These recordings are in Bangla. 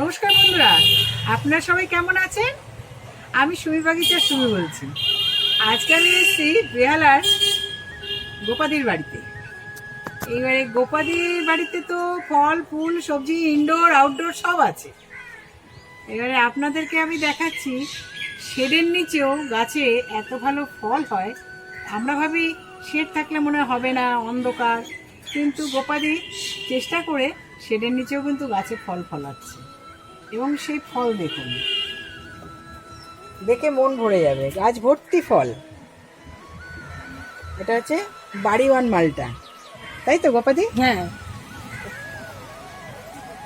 নমস্কার বন্ধুরা, আপনারা সবাই কেমন আছেন? আমি সুমি বাগিচার সুমি বলছি। আজকে আমি এসেছি বেহালার গোপাদির বাড়িতে। এইবারে গোপাদির বাড়িতে তো ফল ফুল সবজি ইনডোর আউটডোর সব আছে। এবারে আপনাদেরকে আমি দেখাচ্ছি শেডের নিচেও গাছে এত ভালো ফল হয়। আমরা ভাবি শেড থাকলে মনে হবে না, অন্ধকার, কিন্তু গোপাদি চেষ্টা করে শেডের নিচেও কিন্তু গাছে ফল ফলাচ্ছে। এবং সেই ফল দেখুন, দেখে মন ভরে যাবে, গাছ ভর্তি ফল। এটা হচ্ছে বাড়িওয়ান মালটা, তাই তো গোপাদি? হ্যাঁ,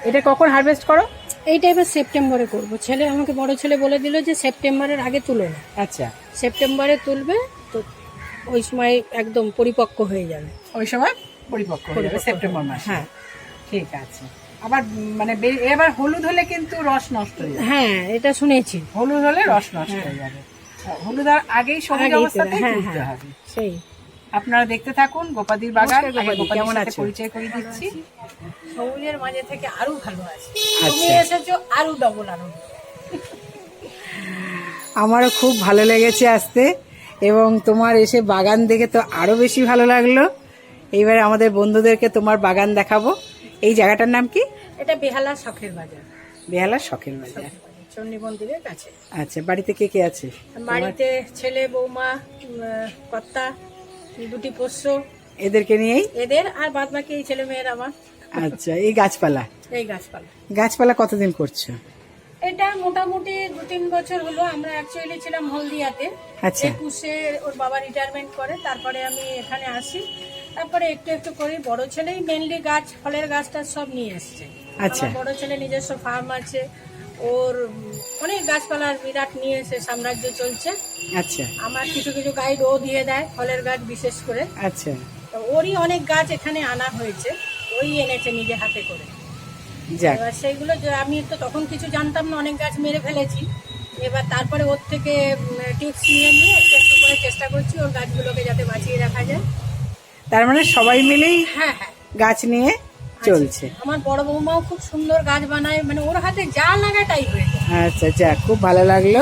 এটা কখন হারভেস্ট করো? এইটা এবার সেপ্টেম্বরে করব। আমাকে বড় ছেলে বলে দিল যে সেপ্টেম্বরের আগে তুলো না। আচ্ছা, সেপ্টেম্বরে তুলবে তো ওই সময় একদম পরিপক্ক হয়ে যাবে। ওই সময় পরিপক্ক হয়ে যাবে সেপ্টেম্বর মাসে। হ্যাঁ, ঠিক আছে। আবার মানে এবার হলুদ হলে কিন্তু রস নষ্ট হয়ে যাবে। হ্যাঁ, এটা শুনেছি। হলুদ হলে রস নষ্ট হয়ে যাবে। হলুদ আর আগেই সবুজ অবস্থাতে তুলতে হবে। সেই আপনারা দেখতে থাকুন গোপাদির বাগান। নমস্কার গোপাদি, কেমন কেমন আছে আছো? পরিচয় করে দিচ্ছি। সবুজের মাঝে থেকে আরো ভালো আছে। আচ্ছা। তুমি এসেছো আরো ডবল আরো। আমারও খুব ভালো লেগেছে আসতে, এবং তোমার এসে বাগান দেখে তো আরো বেশি ভালো লাগলো। এইবারে আমাদের বন্ধুদেরকে তোমার বাগান দেখাবো। এই জায়গাটার নাম কি? এটা বেহালা শখের বাজার, বেহালার শখের বাজার। চণ্ডী মন্দিরের কাছে। আচ্ছা, বাড়িতে কে কে আছে? বাড়িতে ছেলে বৌমা, কর্তা, দুটি পোষ্য, এদেরকে নিয়েই? এদের আর বাদ বাকি এই ছেলে মেয়ের আমার। আচ্ছা, এই গাছপালা এই গাছপালা গাছপালা কতদিন করছো? এটা মোটামুটি 2-3 বছর হলো। আমরা অ্যাকচুয়ালি ছিলাম হলদিয়াতে। আচ্ছা। 21-এ ওর বাবা রিটায়ারমেন্ট করে, তারপরে আমি এখানে আসি। তারপরে একটু একটু করে বড় ছেলেই মেনলি গাছ, ফলের গাছটা সব নিয়ে এসছে। আচ্ছা। আমার বড় ছেলে নিজস্ব ফার্ম আছে, ওর অনেক গাছপালার বিরাট নিয়ে এসে সাম্রাজ্য চলছে। আচ্ছা আমার কিছু কিছু গাইড ও দিয়ে দেয়, ফলের গাছ বিশেষ করে। আচ্ছা, তো ওরই অনেক গাছ এখানে আনা হয়েছে, ওই এনেছে নিজে হাতে করে। যাক। এবার সেইগুলো যে আমি তো তখন কিছু জানতাম না, অনেক গাছ মেরে ফেলেছি। এবার তারপরে ওর থেকে টিপস নিয়ে নিয়ে একটু একটু করে চেষ্টা করছি ওর গাছগুলোকে যাতে বাঁচিয়ে রাখা যায়। তার মানে সবাই মিলেই হ্যাঁ হ্যাঁ, গাছ নিয়ে চলছে। আমার বড় বৌমাও খুব সুন্দর গাছ বানায়, মানে ওর হাতে যা লাগা তাই হয়ে যায়। আচ্ছা, যাক, খুব ভালো লাগলো।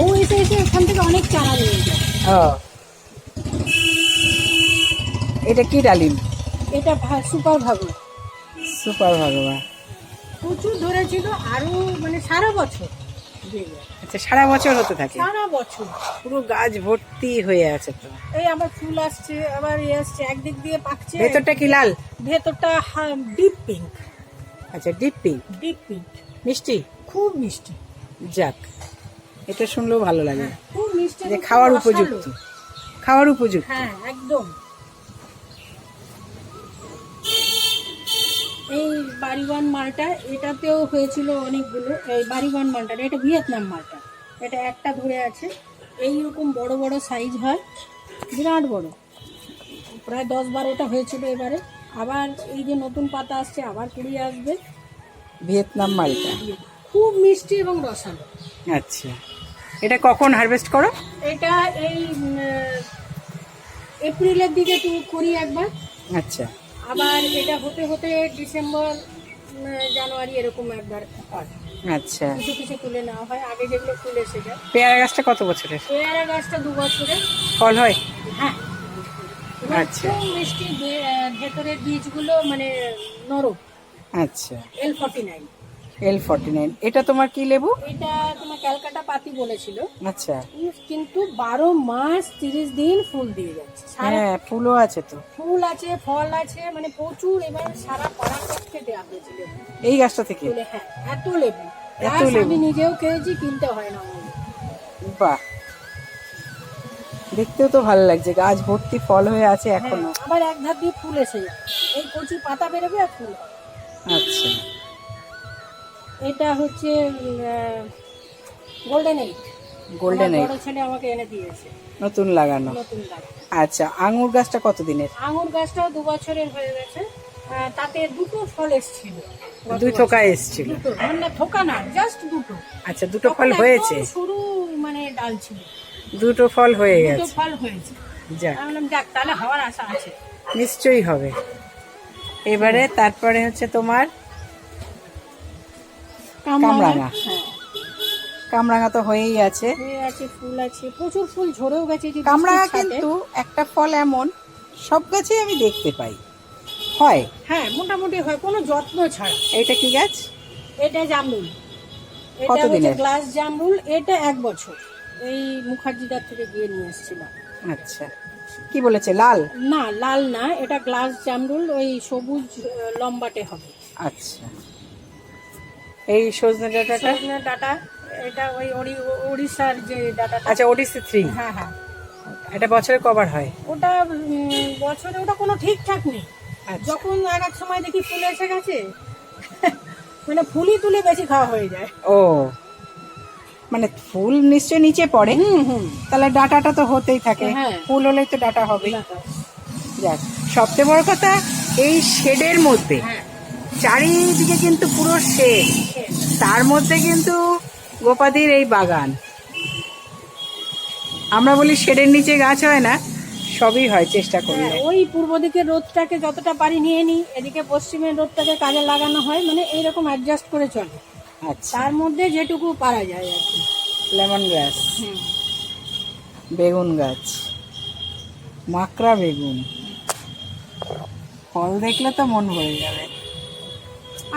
ও এসে এসে এখান থেকে অনেক চারা নিয়ে যায়। ও, এটা কি ডালিম? এটা সুপার ভালো, সুপার ভগবান। প্রচুর ধরেছিল, আরো মানে সারা বছর দিয়ে যায়। আচ্ছা, সারা বছর হতে থাকে? সারা বছর পুরো গাছ ভর্তি হয়ে আছে তো। এই আবার ফুল আসছে, আবার আসছে, একদিক দিয়ে পাকছে। ভেতরটা কি লাল? ভেতরটা ডিপ পিঙ্ক। আচ্ছা, ডিপ পিঙ্ক। ডিপ পিঙ্ক, মিষ্টি? খুব মিষ্টি। যাক, এটা শুনলেও ভালো লাগে, খুব মিষ্টি, যে খুব খাওয়ার রসালো। উপযুক্ত। খাওয়ার উপযুক্ত। হ্যাঁ, একদম। এই বাড়িওয়ান মালটা, এটাতেও হয়েছিল অনেকগুলো। এই বাড়িওয়ান মালটা, এটা ভিয়েতনাম মালটা। এটা একটা ধরে আছে, এইরকম বড় বড় সাইজ হয়, বিরাট বড়, প্রায় 10-12টা হয়েছিল এবারে। আবার এই যে নতুন পাতা আসছে, আবার কুড়ি আসবে। ভিয়েতনাম মালটা খুব মিষ্টি এবং রসালো। আচ্ছা, এটা কখন হারভেস্ট করো? এটা এই এপ্রিলের দিকে করি একবার। আচ্ছা আবার এটা হতে হতে ডিসেম্বর জানুয়ারি এরকম একবার হয়। আচ্ছা, কিছু কিছু তুলে নেওয়া হয়, আগে যেগুলো ফুল এসে যায়। পেয়ারা গাছটা কত বছরের? পেয়ারা গাছটা 2 বছরের। ফল হয়? হ্যাঁ। আচ্ছা। খুব মিষ্টি, ভেতরের বীজগুলো মানে নরম। আচ্ছা, L49। L49। এটা তোমার কি লেবু? এটা তোমার ক্যালকাটা পাতি বলেছিল। আচ্ছা, কিন্তু 12 মাস 30 দিন ফুল দিয়ে যাচ্ছে। হ্যাঁ, ফুলও আছে তো। ফুল আছে, ফল আছে, মানে প্রচুর। এবার সারা পাড়ার পক্ষে দেওয়া হয়েছিল এই গাছটা থেকে? হ্যাঁ, এত লেবু। এত গাছ লেবু? আমি নিজেও খেয়েছি, কিনতে হয় না আমাকে। বাহ, দেখতেও তো ভালো লাগছে, গাছ ভর্তি ফল হয়ে আছে এখনো। হ্যাঁ, আবার এক ধার দিয়ে ফুল এসে যায়, এই কচি পাতা বেরোবে আর ফুল হবে। আচ্ছা, এটা হচ্ছে গোল্ডেন এইট। গোল্ডেন এইট বড় ছেলে আমাকে এনে দিয়েছে, নতুন লাগানো। নতুন গাছ। আচ্ছা, আঙ্গুর গাছটা কতদিনের? আঙুর গাছটাও 2 বছরের হয়ে গেছে। তাতে 2টো ফল এসেছিল। 2 থোকা এসেছিল? 2টো, মানে থোকা না, জাস্ট 2টো। আচ্ছা, 2টো ফল হয়েছে? শুরু মানে ডাল ছিল, 2টো ফল হয়ে 2টো গেছে। ফল হয়েছে। যাক, আমি বললাম যাক, তাহলে হওয়ার আশা আছে। নিশ্চয়ই হবে। এবারে তারপরে হচ্ছে তোমার কামরাঙা। হ্যাঁ, কামরাঙা তো হয়েই আছে। হয়ে আছে, ফুল আছে, প্রচুর ফুল ঝরেও গেছে যে কামরাঙা বৃষ্টির ছাটে। কিন্তু একটা ফল এমন সব গাছেই আমি দেখতে পাই হয়। হ্যাঁ, মোটামুটি হয়, কোনো যত্ন ছাড়া। এইটা কি গাছ? এটা জামরুল, এটা কত হচ্ছে দিনের? গ্লাস জামরুল। এটা 1 বছর, এই মুখার্জিদার থেকে গিয়ে নিয়ে এসেছিলাম। আচ্ছা, কি বলেছে লাল? না, লাল না, এটা গ্লাস জামরুল, ওই সবুজ লম্বাটে হবে। আচ্ছা, এই সজনে ডাঁটাটা? সজনে ডাঁটা, এটা ওই ওড়িশার যে ডাঁটাটা। আচ্ছা, ওডিসি 3। হ্যাঁ হ্যাঁ, এটা বছরে কবার হয়? ওটা বছরে ওটা কোনো ঠিকঠাক নেই। আচ্ছা। যখন এক সময় দেখি ফুল এসে গেছে, মানে ফুলই তুলে বেশি খাওয়া হয়ে যায়। ও, মানে ফুল নিশ্চয়ই নিচে পড়ে, হুম, তাহলে ডাঁটাটা তো হতেই থাকে। হ্যাঁ। ফুল হলেই তো ডাঁটা হবেই। ডাঁটা। যাক, সবচেয়ে বড় কথা এই শেডের মধ্যে হ্যাঁ, চারিদিকে কিন্তু পুরো শেড, তার মধ্যে কিন্তু গোপাদির এই বাগান। আমরা বলি শেডের নিচে গাছ হয় না, সবই হয় চেষ্টা করলে। হ্যাঁ, ওই পূর্ব দিকের রোদটাকে যতটা পারি নিয়ে নিই, এদিকে পশ্চিমের রোদটাকে কাজে লাগানো হয়, মানে এইরকম অ্যাডজাস্ট করে চলে। আচ্ছা, তার মধ্যে যেটুকু পারা যায় আর কি। লেমন গ্রাস, হুম। বেগুন গাছ, মাকড়া বেগুন, ফল দেখলে তো মন ভরে যাবে।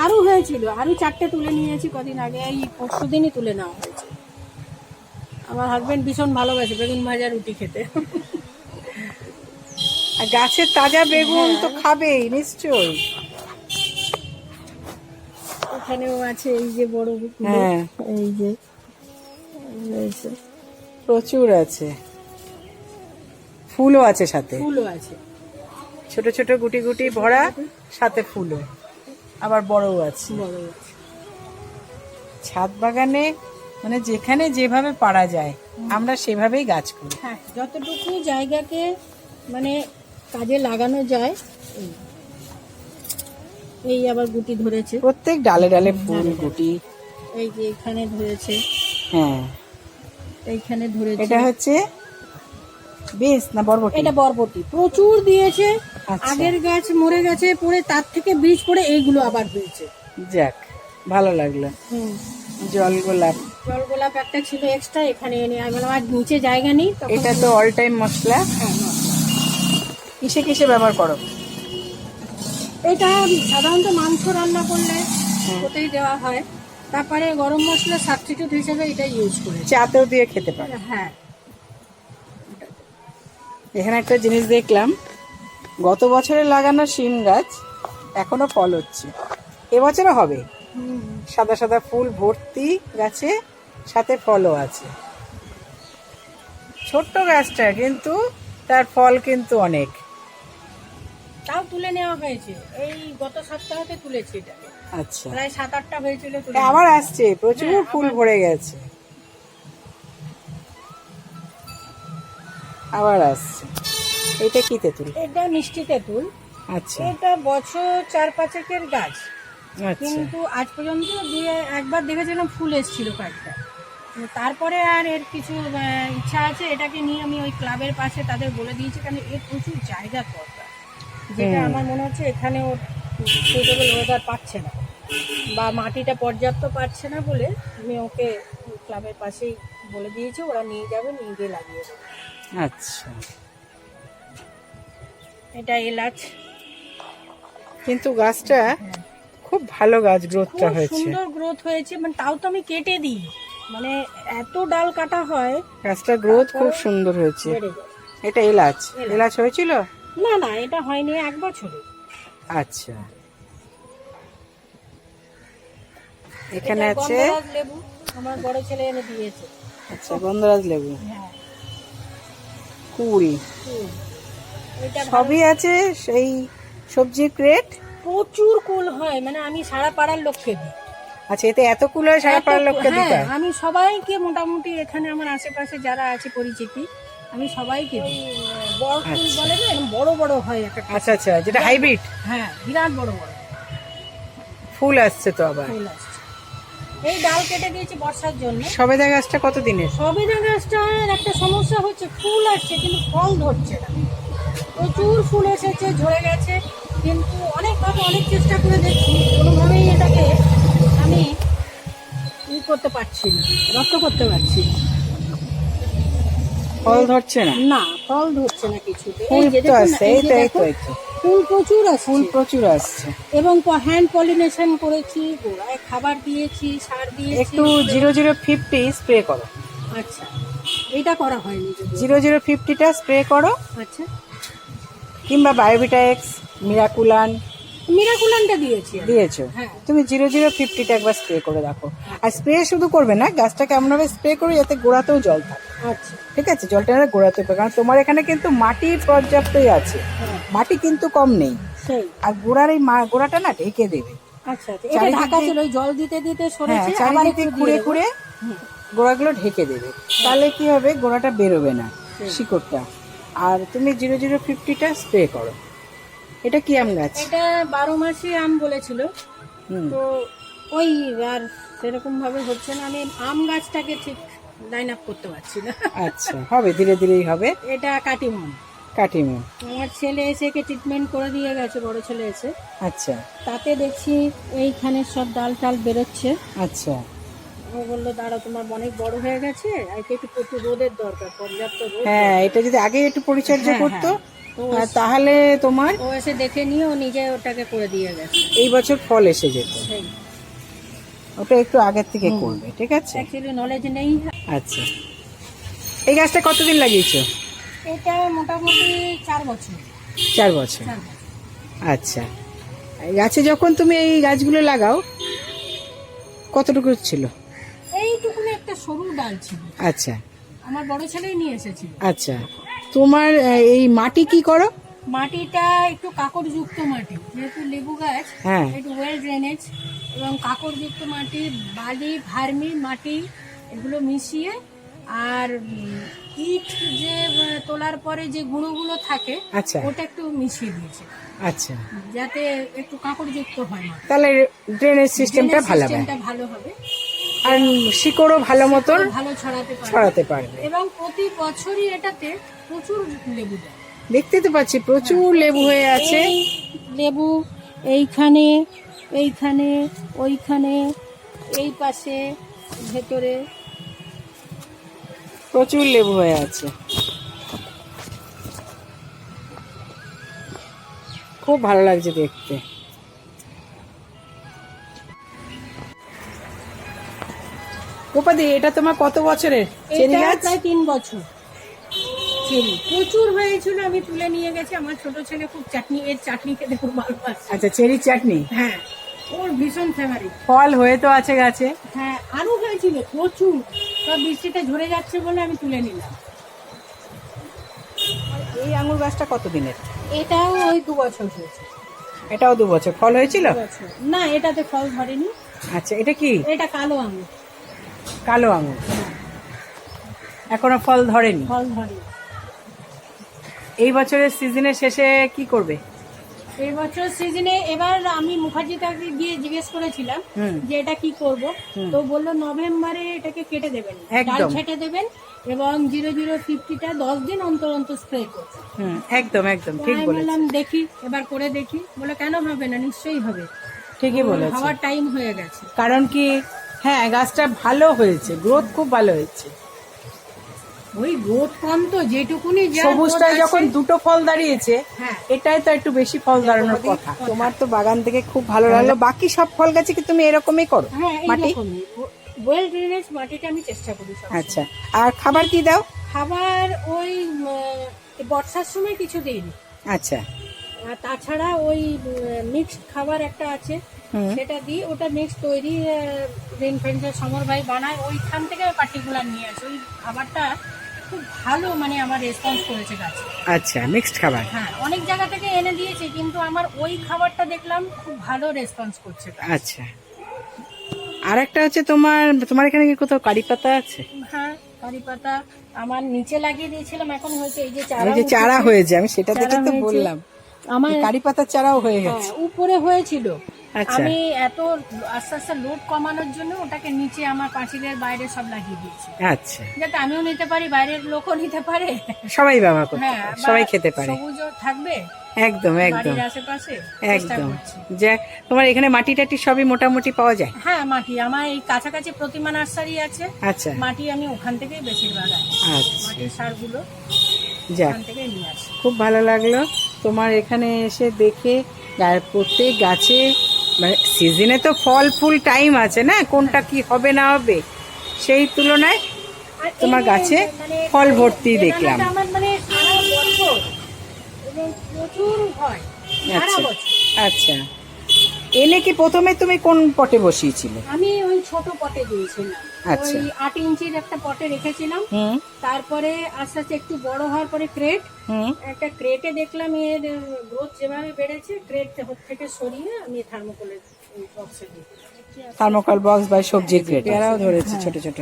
আরও হয়েছিল, আরও 4টে তুলে নিয়েছি কদিন আগে, এই পরশু দিনই তুলে নেওয়া হয়েছে। আমার হাজবেন্ড ভীষণ ভালোবাসে বেগুন ভাজা রুটি খেতে। আর গাছের তাজা বেগুন তো খাবেই নিশ্চয়ই। এখানেও আছে, এই যে বড় কুলো, হ্যাঁ, এই যে রয়েছে, প্রচুর আছে, ফুলও আছে সাথে, ফুলও আছে, ছোট ছোট গুটি গুটি ভরা, সাথে ফুলও, আবার বড়ও আছে। বড় আছে। ছাদ বাগানে মানে যেখানে যেভাবে পারা যায় আমরা সেভাবেই গাছ করি। হ্যাঁ, যতটুকু জায়গাকে মানে কাজে লাগানো যায়। এই আবার গুটি ধরেছে, প্রত্যেক ডালে ডালে ফুল গুটি। এই যে এখানে ধরেছে, হ্যাঁ, এইখানে ধরেছে। এটা হচ্ছে বেশ না বরবটি? এটা বরবটি, প্রচুর দিয়েছে। আচ্ছা। আগের গাছ মরে গেছে, পরে তার থেকে বীজ পড়ে এইগুলো আবার হয়েছে। যাক, ভালো লাগলো। জল গোলাপ, জল গোলাপ একটা ছিল এক্সট্রা, এখানে এনে আমি বললাম আর নিচে জায়গা নেই, তখন এটা তো অল টাইম মশলা। হ্যাঁ, কিসে কিসে ব্যবহার করো? এটা সাধারণত মাংস রান্না করলে ওতেই দেওয়া হয়। তারপরে গরম মশলা সাবস্টিটিউট হিসেবে এটা ইউজ করে। চাতেও দিয়ে খেতে পারো। হ্যাঁ, এখানে একটা জিনিস দেখলাম, গত বছরে লাগানো শিম গাছ এখনো ফল হচ্ছে, এবছরও হবে। সাদা সাদা ফুল ভর্তি গাছে, সাথে ফলও আছে। ছোট্ট গাছটা কিন্তু তার ফল কিন্তু অনেক। তাও তুলে নেওয়া হয়েছে, এই গত সপ্তাহতে তুলেছি এটা, আচ্ছা, প্রায় 7-8টা হয়েছিল তুলে। আবার আসছে, প্রচুর ফুল ভরে গেছে, আবার আসছে। এটা কি তেঁতুল? এটা মিষ্টি তেঁতুল। আচ্ছা এটা বছর 4-5 গাছ, আচ্ছা, কিন্তু আজ পর্যন্ত একবার দেখেছিলাম ফুল এসেছিল কয়েকটা। তারপরে আর এর কিছু ইচ্ছা আছে, এটাকে নিয়ে আমি ওই ক্লাবের পাশে তাদের বলে দিয়েছি, কারণ এর প্রচুর জায়গা দরকার, যেটা আমার মনে হচ্ছে এখানে ওর সুইটেবল ওয়েদার পাচ্ছে না বা মাটিটা পর্যাপ্ত পাচ্ছে না বলে আমি ওকে ক্লাবের পাশেই বলে দিয়েছি, ওরা নিয়ে যাবে, নিয়ে গিয়ে লাগিয়ে দেবে। আচ্ছা। এটা এলাচ, কিন্তু গাছটা খুব ভালো গাছ, গ্রোথটা খুব হয়েছে। সুন্দর গ্রোথ হয়েছে, মানে তাও তো আমি কেটে দিই, মানে এত ডাল কাটা হয়, গাছটা গ্রোথ খুব সুন্দর হয়েছে। বেড়ে যায়। এটা এলাচ, এলাচ হয়েছিল? না না, এটা হয়নি 1 বছরে। আচ্ছা, এখানে এটা আছে গন্ধরাজ লেবু, আমার বড় ছেলে এনে দিয়েছে। আচ্ছা, গন্ধরাজ লেবু, হ্যাঁ, কুল, এটা সবই আছে। সেই সবজি ক্রেট, প্রচুর কুল হয়, মানে আমি সারা পাড়ার লোককে দিই। আচ্ছা, এতে এত কুল হয় সারা পাড়ার লোককে দিতে হয়? আমি সবাইকে মোটামুটি এখানে আমার আশেপাশে যারা আছে পরিচিতি, আমি সবাইকে দিই। বড় ফুল বলে না, এরকম বড় বড় হয় একটা। আচ্ছা আচ্ছা, যেটা হাইব্রিড হ্যাঁ, বিরাট বড় বড় ফুল আসছে তো আবার। ফুল আসছে। এই ডাল কেটে দিয়েছি বর্ষার জন্য। সবেদা গাছটা কত দিনের? সবেদা গাছটার একটা সমস্যা হচ্ছে, ফুল আসছে কিন্তু ফল ধরছে না। প্রচুর ফুল এসেছে, ঝরে গেছে, কিন্তু অনেকভাবে অনেক চেষ্টা করে দেখছি, কোনোভাবেই এটাকে আমি করতে পারছি না, রক্ত করতে পারছি না। ফল ধরছে না, না ফল ধরছে না কিছুতে। ফুল এই যে তো দেখুন না, আসছে, এই এই যে তো এই দেখো, তো এই তো ফুল প্রচুর আসছে। ফুল প্রচুর আসছে। এবং হ্যান্ড পলিনেশন করেছি, গোড়ায় খাবার দিয়েছি, সার দিয়েছি। একটু 0050 স্প্রে করো, আচ্ছা, এটা করা হয়নি যদি। 0050টা স্প্রে করো, আচ্ছা, কিংবা বায়োভিটা এক্স, মিরাকুলান মিরাকুলানটা দিয়েছি আমি। দিয়েছো, হ্যাঁ। তুমি 0050টা একবার স্প্রে করে দেখো। আর স্প্রে শুধু করবে না, গাছটাকে এমনভাবে স্প্রে করো যাতে গোড়াতেও জল থাকে। আচ্ছা, ঠিক আছে, জলটা যেন গোড়াতে পাবে, কারণ তোমার এখানে কিন্তু মাটি পর্যাপ্তই আছে, হ্যাঁ, মাটি কিন্তু কম নেই। সেই। আর গোড়ার এই গোড়াটা না ঢেকে দেবে। আচ্ছা, এটা চারিদিক ঢাকা দিয়ে- ছিল, ওই জল দিতে দিতে হ্যাঁ, সরেছে, আবার চারিদিকে একটু খুঁড়ে দিয়ে দেবো। খুঁড়ে হুম, গোড়াগুলো ঢেকে দেবে, তাহলে কি হবে, গোড়াটা বেরোবে না, হুম। শিকড়টা। আর তুমি 0050টা স্প্রে করো। এটা কি আম গাছ? এটা 12 মাসে আম বলেছিল, হুম, তো ওই আর সেরকম ভাবে হচ্ছে না। আমি আম গাছটাকে ঠিক লাইন আপ করতে পারছি না। আচ্ছা, হবে, ধীরে ধীরেই হবে। এটা কাটিমন। কাটিমো, আমার ছেলে এসে ট্রিটমেন্ট করে দিয়ে গেছে, বড় ছেলে এসে, আচ্ছা তাতে দেখছি এইখানে সব ডাল টাল বেরোচ্ছে। আচ্ছা। ও বললো দাঁড়া, তোমার অনেক বড় হয়ে গেছে, আর একে একটু প্রচুর রোদের দরকার, পর্যাপ্ত রোদ। হ্যাঁ, এটা যদি আগে একটু পরিচর্যা হ্যাঁ, করতো, তো তাহলে তোমার ও এসে দেখে নিয়ে ও নিজে ওটাকে করে দিয়ে গেছে। এই বছর ফল এসে যেত। সেই, ওটা একটু আগের থেকে করবে, ঠিক আছে? অ্যাকচুয়ালি নলেজ নেই। আচ্ছা, এই গাছটা কতদিন লাগিয়েছো? এটা মোটামুটি 4 বছর। 4 বছর। 4 বছর। আচ্ছা, এই গাছে যখন তুমি এই গাছগুলো লাগাও কতটুকু ছিল? এইটুকুনি একটা সরু ডাল ছিল, আচ্ছা আমার বড় ছেলেই নিয়ে এসেছিল। আচ্ছা। তোমার এই মাটি কি করো? মাটিটা একটু কাঁকড়যুক্ত মাটি, যেহেতু লেবু গাছ, হ্যাঁ, একটু ওয়েল ড্রেনেজ এবং কাঁকড়যুক্ত মাটি, বালি, ভার্মি মাটি, এগুলো মিশিয়ে, আর ইট যে তোলার পরে যে গুঁড়োগুলো থাকে, আচ্ছা ওটা একটু মিশিয়ে দিয়েছে, আচ্ছা। যাতে একটু কাঁকড়যুক্ত হয় মাটি। তাহলে ড্রেনেজ সিস্টেমটা ভালো হবে, সিস্টেমটা ভালো হবে, আর শিকড়ও ভালো মতন ভালো ছড়াতে পারবে। ছড়াতে পারবে। এবং প্রতি বছরই এটাতে প্রচুর লেবু দেয়। দেখতে তো পাচ্ছি প্রচুর লেবু হয়ে আছে। এই লেবু এইখানে, এইখানে, ওইখানে, এই পাশে, ভেতরে প্রচুর লেবু হয়ে আছে, খুব ভালো লাগছে দেখতে। গোপাদি, এটা তোমার কত বছরের চেরি এটা গাছ? প্রায় 3 বছর। চেরি প্রচুর হয়েছিল, আমি তুলে নিয়ে গেছি। আমার ছোট ছেলে খুব এর চাটনি খেতে খুব ভালোবাসে। আচ্ছা, চেরি চাটনি, হ্যাঁ, ওর ভীষণ ফেভারিট। ফল হয়ে তো আছে গাছে। হ্যাঁ, আরো হয়েছিল প্রচুর, সব বৃষ্টিতে ঝরে যাচ্ছে বলে আমি তুলে নিলাম। এই আঙুর গাছটা কত দিনের? এটাও ওই 2 বছর হয়েছে। এটাও 2 বছর, ফল হয়েছিল? 2 বছর না, এটাতে ফল ধরেনি। আচ্ছা, এটা কি? এটা কালো আঙুর। কালো আঙুর, এখনো ফল ধরেনি। ফল ধরে। এই বছরের সিজনের শেষে কি করবে? এই বছর সিজনে এবার আমি মুখার্জিটাকে গিয়ে জিজ্ঞেস করেছিলাম হুম, যে এটা কি করব, হুম। তো বললো নভেম্বরে এটাকে কেটে দেবেন, ডাল একদম। ছেটে দেবেন, এবং 0050টা 10 দিন অন্তর অন্তর স্প্রে করবেন। হুম, একদম একদম ঠিক আমি বলেছো, বললাম দেখি, এবার করে দেখি। বলে কেন হবে না, নিশ্চয়ই হবে, ঠিকই বলেছো। হওয়ার টাইম হয়ে গেছে। কারণ কি, হ্যাঁ, গাছটা ভালো হয়েছে, গ্রোথ খুব ভালো হয়েছে। ওই রোদ কম তো, যেটুকুনি যা সবুজটায় রোদ যখন আছে, 2টো ফল দাঁড়িয়েছে, হ্যাঁ, এটাই তো একটু বেশি ফল দাঁড়ানোর কথা। তোমার তো বাগান থেকে খুব ভালো লাগলো। বাকি সব ফল গাছে কি তুমি এরকমই করো? হ্যাঁ, মাটি? এইরকমই ওয়েল ড্রেনেজ মাটিটা আমি চেষ্টা করি সব। আচ্ছা, আর খাবার কি দাও? খাবার ওই বর্ষার সময় কিছু দিইনি, আচ্ছা, আর তাছাড়া ওই মিক্সড খাবার একটা আছে, হুম, সেটা দিই। ওটা মিক্স তৈরি রেন ফেন্সের সমর ভাই বানায়, ওইখান থেকে পার্টিকুলার নিয়ে আসে। ওই খাবারটা খুব ভালো, মানে আমার রেসপন্স করেছে গাছে। আচ্ছা, মিক্সড খাবার। হ্যাঁ, অনেক জায়গা থেকে এনে দিয়েছে, কিন্তু আমার ওই খাবারটা দেখলাম খুব ভালো রেসপন্স করছে গাছ। আচ্ছা, আর একটা হচ্ছে তোমার এখানে কি কোথাও কারি পাতা আছে? হ্যাঁ, কারি পাতা আমার নিচে লাগিয়ে দিয়েছিলাম, এখন হয়তো এই যে এই যে চারা উঠেছে, হয়েছে, আমি সেটা চারা দেখে তো হয়েছে। বললাম আমার কারি পাতার চারাও হয়ে গেছে। হ্যাঁ, উপরে হয়েছিল, আচ্ছা আমি এত আস্তে আস্তে লোড কমানোর জন্য ওটাকে নিচে আমার পাঁচিলের বাইরে সব লাগিয়ে দিয়েছি, আচ্ছা, যাতে আমিও নিতে পারি, বাইরের লোকও নিতে পারে। সবাই ব্যবহার করতে হ্যাঁ, পারে, বা সবাই খেতে পারে। সবুজও থাকবে একদম একদম বাড়ির আশেপাশে, চেষ্টা একদম। করছি। যাক, তোমার এখানে মাটি টাটি সবই মোটামুটি পাওয়া যায়? হ্যাঁ, মাটি আমার এই কাছাকাছি প্রতিমা নার্সারি আছে, আচ্ছা মাটি আমি ওখান থেকেই বেশিরভাগ আনি, আচ্ছা, মাটির সারগুলো যাক, ওখান থেকেই নিয়ে আসি। খুব ভালো লাগলো তোমার এখানে এসে দেখে। প্রত্যেক গাছে মানে সিজনে তো ফল ফুল টাইম আছে না, কোনটা কি হবে না হবে, সেই তুলনায় আর তোমার এই গাছে মানে ফল ভর্তি দেখলাম। বেদানাটা আমার মানে সারা বছর এবং প্রচুর হয় সারা আচ্ছা বছর। আচ্ছা, এনে কি প্রথমে তুমি কোন পটে বসিয়েছিলে? আমি ওই ছোট পটে দিয়েছিলাম, আচ্ছা। ওই 8 ইঞ্চির একটা পটে রেখেছিলাম। হুম তারপরে আস্তে আস্তে একটু বড় হওয়ার পরে ক্রেট, হুম একটা ক্রেটে দেখলাম এর গ্রোথ যেভাবে বেড়েছে, ক্রেট থেকে সরিয়ে আমি থার্মোকলের বক্সে দিই। থার্মোকল বক্স বা সবজির ক্রেট। পেয়ারাও ধরেছে ছোট ছোট।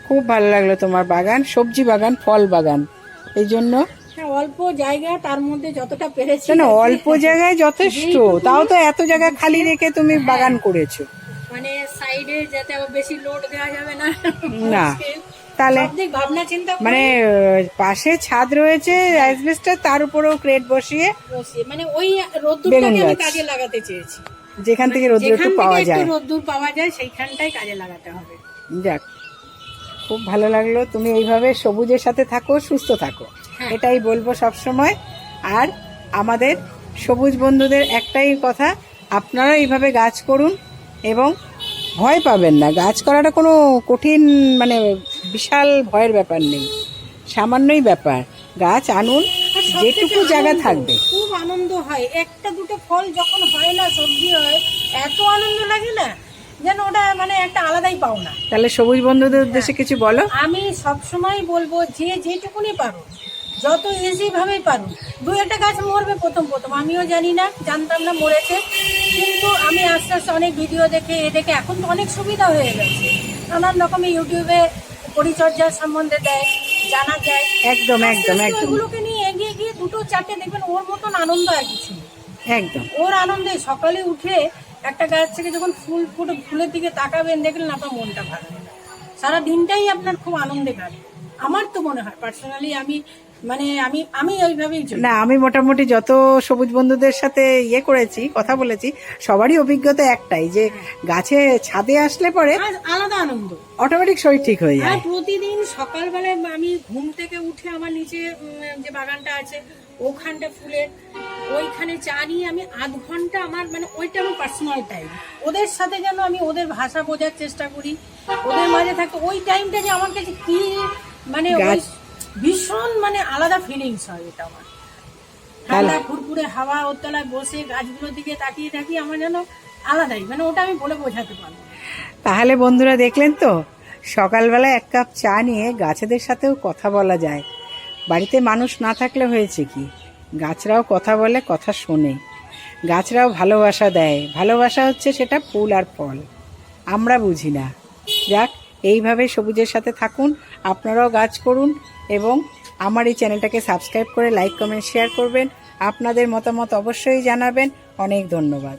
খুব ভালো লাগলো তোমার বাগান, সবজি বাগান, ফল বাগান। এই জন্য হ্যাঁ, অল্প জায়গা, তার মধ্যে যতটা পেরেছি। না, অল্প জায়গায় যথেষ্ট, তাও তো এত জায়গা খালি রেখে তুমি বাগান করেছো। মানে সাইডে যাতে আবার বেশি লোড দেওয়া যাবে না, না, তাহলে সব দিক ভাবনা চিন্তা করে মানে পাশে ছাদ রয়েছে অ্যাসবেস্টাস, তার উপরেও ক্রেট বসিয়ে বসিয়ে, মানে ওই রোদ্দুরটাকে আমি বেগুন গাছ। কাজে লাগাতে চেয়েছি। যেখান থেকে রোদ্র যেখান একটু থেকে পাওয়া একটু যায়। রোদ্দুর পাওয়া যায় সেইখানটাই কাজে লাগাতে হবে। যাক, খুব ভালো লাগলো। তুমি এইভাবে সবুজের সাথে থাকো, সুস্থ থাকো, হ্যাঁ। এটাই বলবো সব সময়। আর আমাদের সবুজ বন্ধুদের একটাই কথা, আপনারা এইভাবে গাছ করুন এবং ভয় পাবেন না। গাছ করাটা কোনো কঠিন মানে বিশাল ভয়ের ব্যাপার নেই, সামান্যই ব্যাপার। গাছ আনুন, আর সবথেকে যেটুকু জায়গা আনন্দ, থাকবে। খুব আনন্দ হয়। একটা দুটো ফল যখন হয় না, সবজি হয়, এত আনন্দ লাগে না, যেন ওটা মানে একটা আলাদাই পাওনা। তাহলে সবুজ বন্ধুদের উদ্দেশ্যে কিছু বলো। আমি সবসময় বলবো, যে যেটুকুনি পারো, যত ইজি ভাবেই পারুন। দু একটা গাছ মরবে প্রথম প্রথম, আমিও জানি না, জানতাম না মরেছে, কিন্তু আমি আস্তে আস্তে অনেক ভিডিও দেখে দেখে এখন তো অনেক সুবিধা হয়ে গেছে, নানান রকমের ইউটিউবে পরিচর্যার সম্বন্ধে দেয়, জানা যায়। একদম একদম একদম ওগুলোকে নিয়ে এগিয়ে গিয়ে দুটো চারটে দেখবেন, ওর মতন আনন্দ আর কিছু নেই। একদম। ওর আনন্দে সকালে উঠে একটা গাছ থেকে যখন ফুল ফুটে, ফুলের দিকে তাকাবেন, দেখলেন আপনার মনটা ভালো হবে, সারা দিনটাই আপনার খুব আনন্দে কাটবে। আমার তো মনে হয় পার্সোনালি, আমি মানে আমি ওইভাবেই চলি। না, আমি মোটামুটি যত সবুজ বন্ধুদের সাথে করেছি, কথা বলেছি, সবারই অভিজ্ঞতা একটাই, যে গাছে ছাদে আসলে পরে আর আলাদা আনন্দ, অটোমেটিক শরীর ঠিক হয়ে আর যায়। প্রতিদিন সকালবেলায় আমি ঘুম থেকে উঠে আমার নিচে যে বাগানটা আছে ওখানটা ফুলের, ওইখানে চা নিয়ে আমি আধ ঘন্টা, আমার মানে ওইটা আমার পার্সোনাল টাইম। ওদের সাথে যেন আমি ওদের ভাষা বোঝার চেষ্টা করি, ওদের মাঝে থাকতে, ওই টাইমটা যে আমার কাছে কি মানে ওই ভীষণ মানে আলাদা ফিলিংস হয়। এটা আমার ঠান্ডা ফুরফুরে হাওয়া, ওর তলায় বসে গাছগুলোর দিকে তাকিয়ে থাকি, আমার যেন আলাদাই, মানে ওটা আমি বলে বোঝাতে পারবো না। তাহলে বন্ধুরা দেখলেন তো, সকালবেলা এক কাপ চা নিয়ে গাছেদের সাথেও কথা বলা যায়। বাড়িতে মানুষ না থাকলে হয়েছে কি, গাছরাও কথা বলে, কথা শোনে, গাছরাও ভালোবাসা দেয়। ভালোবাসা হচ্ছে সেটা ফুল আর ফল, আমরা বুঝি না। যাক, এইভাবে সবুজের সাথে থাকুন, আপনারাও গাছ করুন এবং আমার এই চ্যানেলটাকে সাবস্ক্রাইব করে লাইক কমেন্ট শেয়ার করবেন। আপনাদের মতামত অবশ্যই জানাবেন। অনেক ধন্যবাদ।